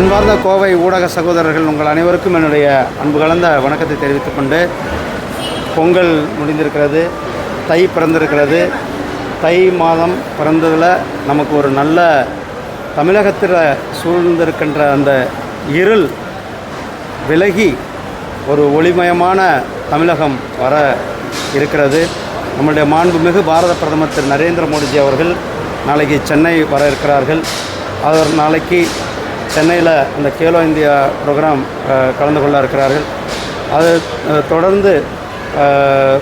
அன்பார்ந்த கோவை ஊடக சகோதரர்கள் உங்கள் அனைவருக்கும் என்னுடைய அன்பு கலந்த வணக்கத்தை தெரிவித்துக் கொண்டு, பொங்கல் முடிந்திருக்கிறது, தை பிறந்திருக்கிறது. தை மாதம் பிறந்ததில் நமக்கு ஒரு நல்ல தமிழகத்தில் சூழ்ந்திருக்கின்ற அந்த இருள் விலகி ஒரு ஒளிமயமான தமிழகம் வர இருக்கிறது. நம்முடைய மாண்புமிகு பாரத பிரதமர் திரு நரேந்திர மோடிஜி அவர்கள் நாளைக்கு சென்னை வர இருக்கிறார்கள். அவர் நாளைக்கு சென்னையில் அந்த கேலோ இந்தியா ப்ரோக்ராம் கலந்து கொள்ள இருக்கிறார்கள். அது தொடர்ந்து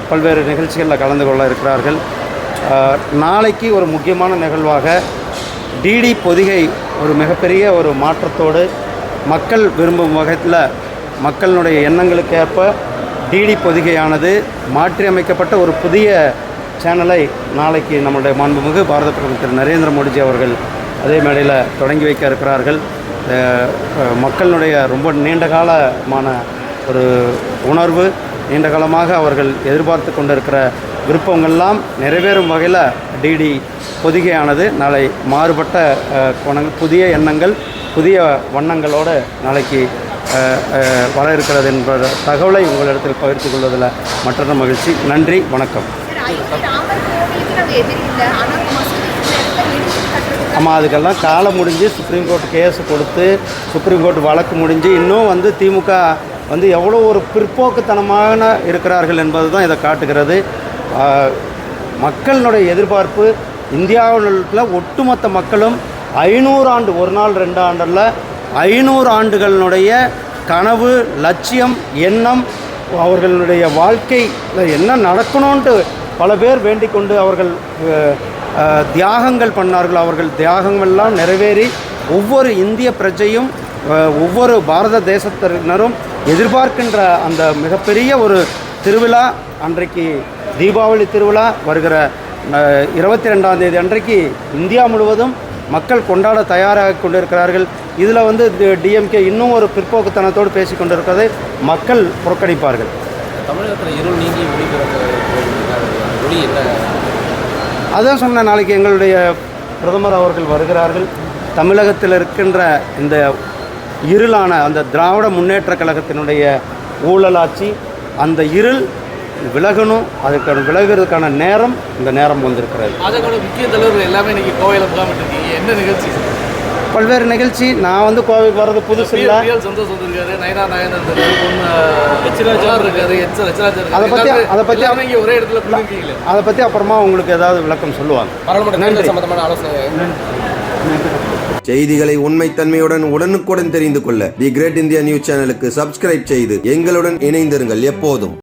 பல்வேறு நிகழ்ச்சிகளில் கலந்து கொள்ள இருக்கிறார்கள். நாளைக்கு ஒரு முக்கியமான நிகழ்வாக டிடி பொதிகை ஒரு மிகப்பெரிய ஒரு மாற்றத்தோடு மக்கள் விரும்பும் வகையில் மக்களுடைய எண்ணங்களுக்கு ஏற்ப டிடி பொதிகையானது மாற்றியமைக்கப்பட்ட ஒரு புதிய சேனலை நாளைக்கு நம்முடைய மாண்புமிகு பாரத பிரதமர் திரு நரேந்திர மோடிஜி அவர்கள் அதே மேடையில் தொடங்கி வைக்க இருக்கிறார்கள். மக்களுடைய ரொம்ப நீண்ட காலமான ஒரு உணர்வு, நீண்ட காலமாக அவர்கள் எதிர்பார்த்து கொண்டிருக்கிற விருப்பங்கள்லாம் நிறைவேறும் வகையில் டிடி பொதிகையானது நாளை மாறுபட்ட புதிய எண்ணங்கள், புதிய வண்ணங்களோடு நாளைக்கு வர இருக்கிறது என்ற தகவலை உங்களிடத்தில் பகிர்ந்து கொள்வதில் மற்றொரு மகிழ்ச்சி. நன்றி, வணக்கம். ஆமாம், அதுக்கெல்லாம் காலம் முடிஞ்சு சுப்ரீம் கோர்ட் கேஸ் கொடுத்து சுப்ரீம் கோர்ட் வழக்கு முடிஞ்சு இன்னும் திமுக எவ்வளோ ஒரு பிற்போக்குத்தனமான இருக்கிறார்கள் என்பது தான் இதை காட்டுகிறது. மக்களினுடைய எதிர்பார்ப்பு, இந்தியாவில் ஒட்டுமொத்த மக்களும் 500 ஆண்டு, ஒரு நாள் 2 ஆண்டில் 500 ஆண்டுகளினுடைய கனவு, லட்சியம், எண்ணம், அவர்களுடைய வாழ்க்கையில் என்ன நடக்கணும்ன்ட்டு பல பேர் வேண்டிக் கொண்டு அவர்கள் தியாகங்கள் பண்ணார்கள். அவர்கள் தியாகங்கள்லாம் நிறைவேறி ஒவ்வொரு இந்திய பிரஜையும் ஒவ்வொரு பாரத தேசத்தினரும் எதிர்பார்க்கின்ற அந்த மிகப்பெரிய ஒரு திருவிழா அன்றைக்கு தீபாவளி திருவிழா வருகிற 22ஆம் தேதி அன்றைக்கு இந்தியா முழுவதும் மக்கள் கொண்டாட தயாராக கொண்டிருக்கிறார்கள். இதில் டிஎம்கே இன்னும் ஒரு பிற்போக்குத்தனத்தோடு பேசி கொண்டிருக்கிறதை மக்கள் புறக்கணிப்பார்கள். தமிழகத்தில் இருள் நீங்கி ஒளி என்ன? அதான் சொன்ன, நாளைக்கு எங்களுடைய பிரதமர் அவர்கள் வருகிறார்கள். தமிழகத்தில் இருக்கின்ற இந்த இருளான அந்த திராவிட முன்னேற்ற கழகத்தினுடைய ஊழலாட்சி, அந்த இருள் விலகணும். அதுக்கான விலகிறதுக்கான நேரம் இந்த நேரம் வந்திருக்கிறது. அதோட முக்கிய தலைவர்கள் எல்லாமே இன்றைக்கி கோவையில் முகாமிட்டிருக்கீங்க. என்ன நிகழ்ச்சி? பல்வேறு நிகழ்ச்சி. நான் கோவைக்கு வர்றது புதுசு இல்லை. சந்தோஷம் வந்திருக்காரு, நயனா நாயகன் இருக்காரு, அதை பற்றி அப்புறமா உங்களுக்கு ஏதாவது விளக்கம் சொல்லுவாங்க. சம்பந்தமான ஆலோசனை. செய்திகளை உண்மைத்தன்மையுடன் உடனுக்குடன் தெரிந்து கொள்ள தி கிரேட் இந்தியா நியூஸ் சேனலுக்கு சப்ஸ்கிரைப் செய்து எங்களுடன் இணைந்திருங்கள் எப்போதும்.